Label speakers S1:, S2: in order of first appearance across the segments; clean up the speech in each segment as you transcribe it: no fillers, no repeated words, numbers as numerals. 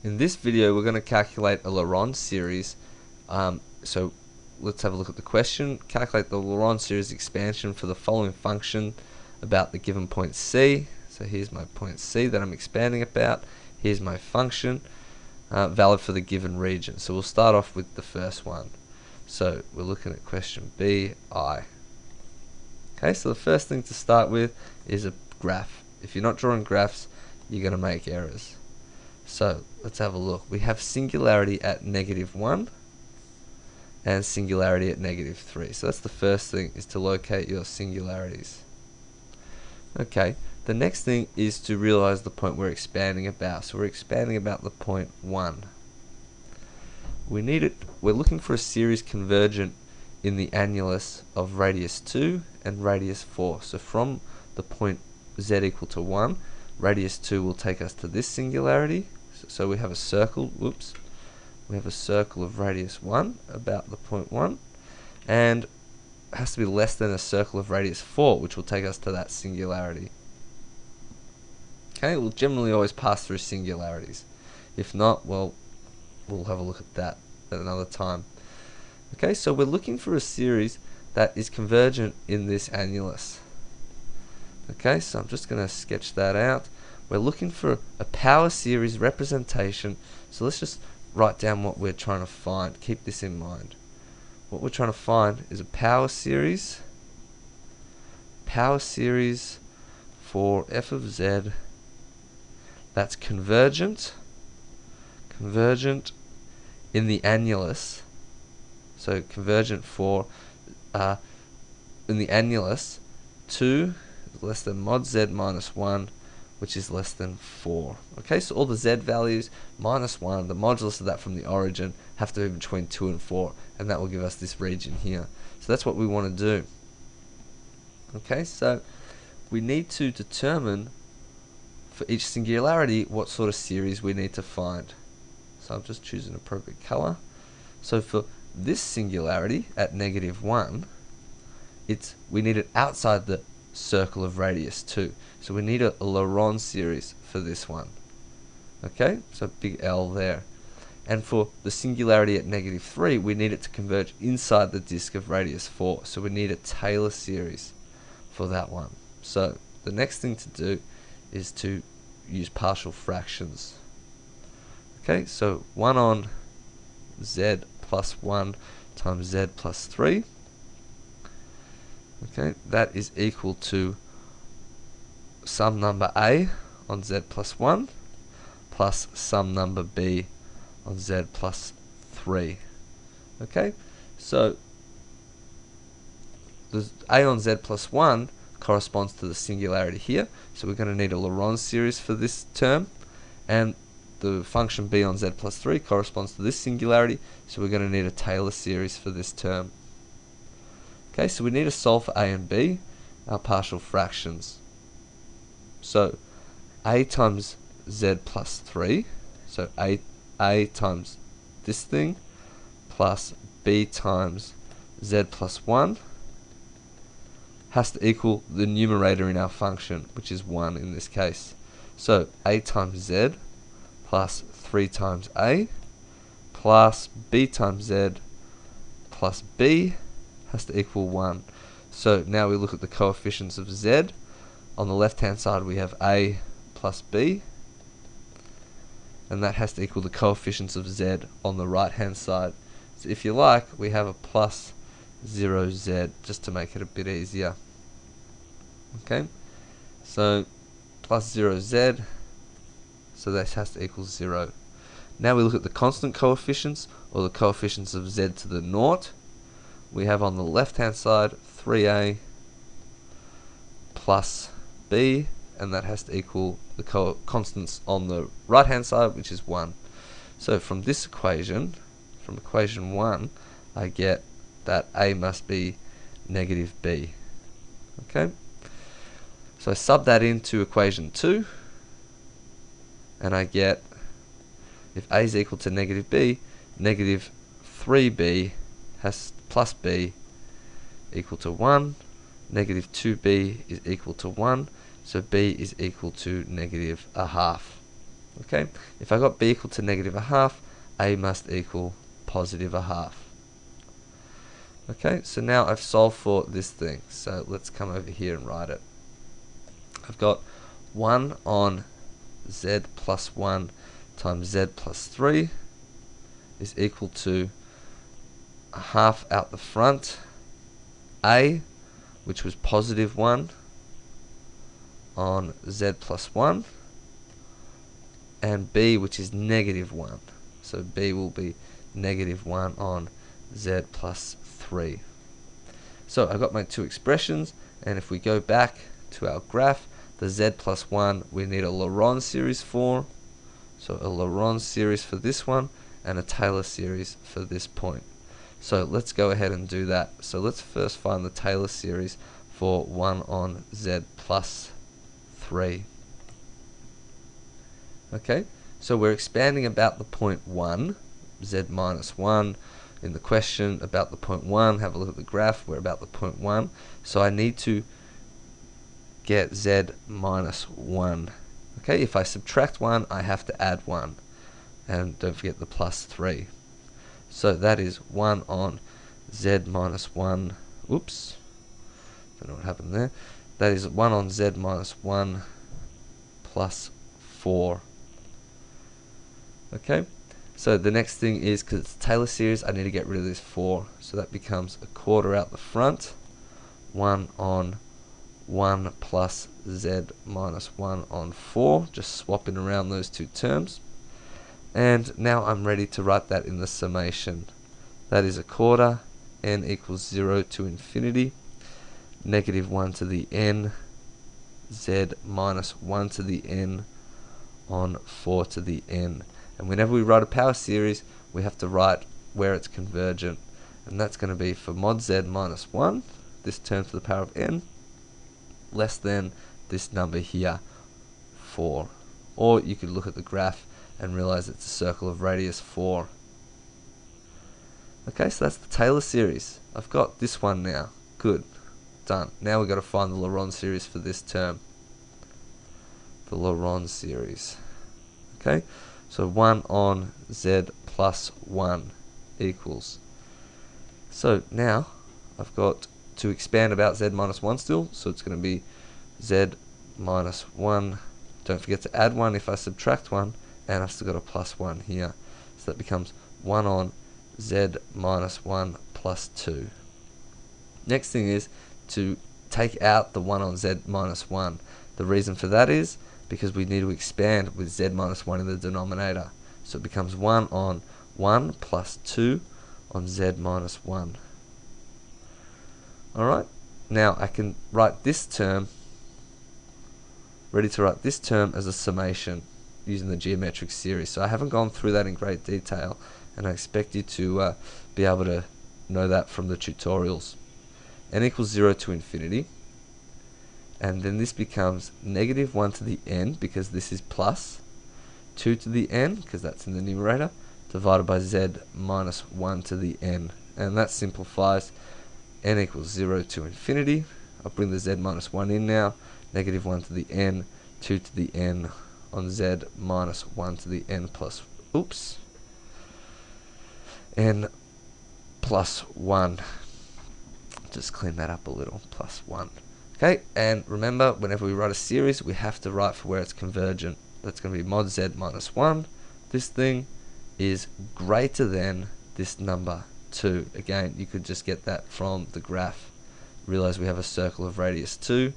S1: In this video we're going to calculate a Laurent series. So let's have a look at the question. Calculate the Laurent series expansion for the following function about the given point C. So here's my point C that I'm expanding about. Here's my function valid for the given region. So we'll start off with the first one. So we're looking at question BI. Okay, so the first thing to start with is a graph. If you're not drawing graphs, you're going to make errors. So let's have a look. We have singularity at -1 and singularity at -3. So that's the first thing, is to locate your singularities. Okay, the next thing is to realize the point we're expanding about. So we're expanding about the point 1. We're looking for a series convergent in the annulus of radius 2 and radius 4. So from the point z equal to 1, radius 2 will take us to this singularity. So we have a circle, we have a circle of radius 1 about the point 1, and it has to be less than a circle of radius 4, which will take us to that singularity. Okay, we'll generally always pass through singularities. If not, well, we'll have a look at that at another time. Okay, so we're looking for a series that is convergent in this annulus. Okay, so I'm just going to sketch that out. We're looking for a power series representation. So let's just write down what we're trying to find. Keep this in mind. What we're trying to find is a power series for f of z that's convergent in the annulus. So convergent for in the annulus 2 is less than mod z minus 1, which is less than 4. Okay, so all the z values minus 1, the modulus of that from the origin, have to be between 2 and 4, and that will give us this region here. So that's what we want to do. Okay, so we need to determine for each singularity what sort of series we need to find. So I'm just choosing an appropriate color. So for this singularity at -1, we need it outside the circle of radius 2. So we need a Laurent series for this one. Okay, so big L there. And for the singularity at -3, we need it to converge inside the disk of radius 4. So we need a Taylor series for that one. So the next thing to do is to use partial fractions. Okay, so 1 on z plus 1 times z plus 3. Okay, that is equal to some number a on z plus 1 plus some number b on z plus 3. Okay, so the a on z plus 1 corresponds to the singularity here, so we're going to need a Laurent series for this term, and the function b on z plus 3 corresponds to this singularity, so we're going to need a Taylor series for this term. Okay, so we need to solve for a and b, our partial fractions. So a times z plus 3, so a times this thing, plus b times z plus 1, has to equal the numerator in our function, which is 1 in this case. So a times z plus 3 times a plus b times z plus b has to equal 1. So now we look at the coefficients of z. On the left hand side we have a plus b, and that has to equal the coefficients of z on the right hand side. So if you like, we have a plus 0z, just to make it a bit easier. Okay, so plus 0z, so that has to equal 0. Now we look at the constant coefficients, or the coefficients of z to the naught. We have on the left hand side 3a plus b, and that has to equal the constants on the right hand side, which is 1. So from this equation, from equation 1, I get that a must be -b. Okay, so I sub that into equation 2, and I get, if a is equal to -b, -3b has plus b equal to 1, -2b is equal to 1, so b is equal to -1/2. Okay, if I got b equal to negative a half, a must equal positive a half. Okay, so now I've solved for this thing. So let's come over here and write it. I've got 1 on z plus 1 times z plus 3 is equal to a half out the front, a, which was positive 1 on z plus 1, and b, which is negative 1. So b will be negative 1 on z plus 3. So I've got my two expressions, and if we go back to our graph, the z plus 1 we need a Laurent series for, so a Laurent series for this one, and a Taylor series for this point. So let's go ahead and do that. So let's first find the Taylor series for 1 on z plus 3. Okay, so we're expanding about the point 1, z minus 1. In the question about the point 1, have a look at the graph, we're about the point 1. So I need to get z minus 1. Okay, if I subtract 1, I have to add 1. And don't forget the plus 3. So that is 1 on z minus 1. Oops, don't know what happened there. That is 1 on z minus 1 plus 4. Okay, so the next thing is, because it's Taylor series, I need to get rid of this 4. So that becomes a quarter out the front. 1 on 1 plus z minus 1 on 4. Just swapping around those two terms. And now I'm ready to write that in the summation. That is a quarter, n equals 0 to infinity, negative 1 to the n, z minus 1 to the n on 4 to the n. And whenever we write a power series, we have to write where it's convergent. And that's going to be for mod z minus 1, this term to the power of n, less than this number here, 4. Or you could look at the graph and realize it's a circle of radius 4. Okay, so that's the Taylor series. I've got this one now. Good. Done. Now we've got to find the Laurent series for this term. The Laurent series. Okay, so 1 on z plus 1 equals. So now I've got to expand about z minus 1 still, so it's going to be z minus 1. Don't forget to add 1 if I subtract 1, and I've still got a plus 1 here. So that becomes 1 on z minus 1 plus 2. Next thing is to take out the 1 on z minus 1. The reason for that is because we need to expand with z minus 1 in the denominator. So it becomes 1 on 1 plus 2 on z minus 1. Alright, now I can write this term, ready to write this term as a summation using the geometric series. So I haven't gone through that in great detail, and I expect you to be able to know that from the tutorials. N equals 0 to infinity, and then this becomes negative 1 to the n, because this is plus 2 to the n, because that's in the numerator, divided by z minus 1 to the n. And that simplifies. N equals 0 to infinity. I'll bring the z minus 1 in now. Negative 1 to the n, 2 to the n on z minus 1 to the n plus, n plus 1. Just clean that up a little, plus 1. Okay, and remember, whenever we write a series, we have to write for where it's convergent. That's going to be mod z minus 1. This thing is greater than this number 2. Again, you could just get that from the graph. Realize we have a circle of radius 2.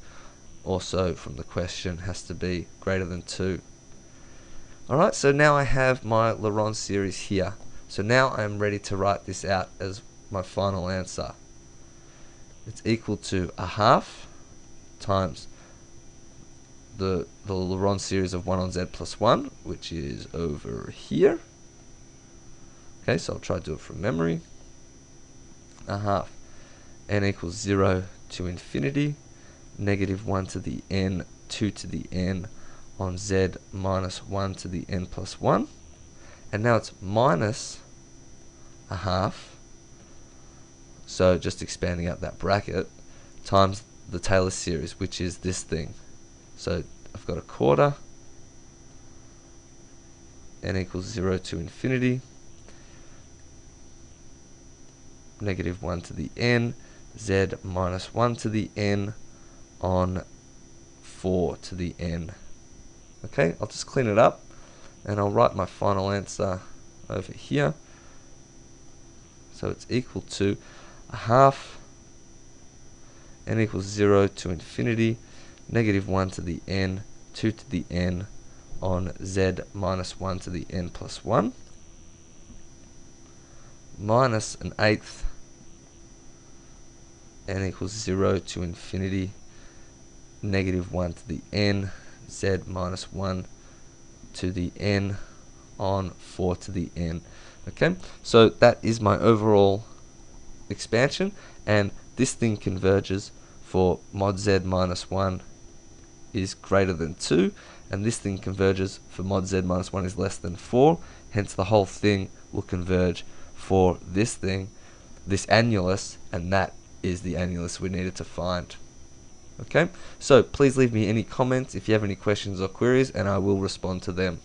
S1: Also, from the question, has to be greater than 2. Alright, so now I have my Laurent series here. So now I'm ready to write this out as my final answer. It's equal to a half times the Laurent series of 1 on z plus 1, which is over here. Okay, so I'll try to do it from memory. A half. N equals 0 to infinity. Negative 1 to the n, 2 to the n on z minus 1 to the n plus 1. And now it's minus a half. So just expanding out that bracket times the Taylor series, which is this thing. So I've got a quarter n equals 0 to infinity, negative 1 to the n, z minus 1 to the n on 4 to the n. Okay, I'll just clean it up and I'll write my final answer over here. So it's equal to a half n equals 0 to infinity, negative 1 to the n, 2 to the n on z minus 1 to the n plus 1, minus an eighth n equals 0 to infinity, negative 1 to the n, z minus 1 to the n on 4 to the n. Okay, so that is my overall expansion, and this thing converges for mod z minus 1 is greater than 2, and this thing converges for mod z minus 1 is less than 4, hence the whole thing will converge for this thing, this annulus, and that is the annulus we needed to find. Okay, so please leave me any comments if you have any questions or queries, and I will respond to them.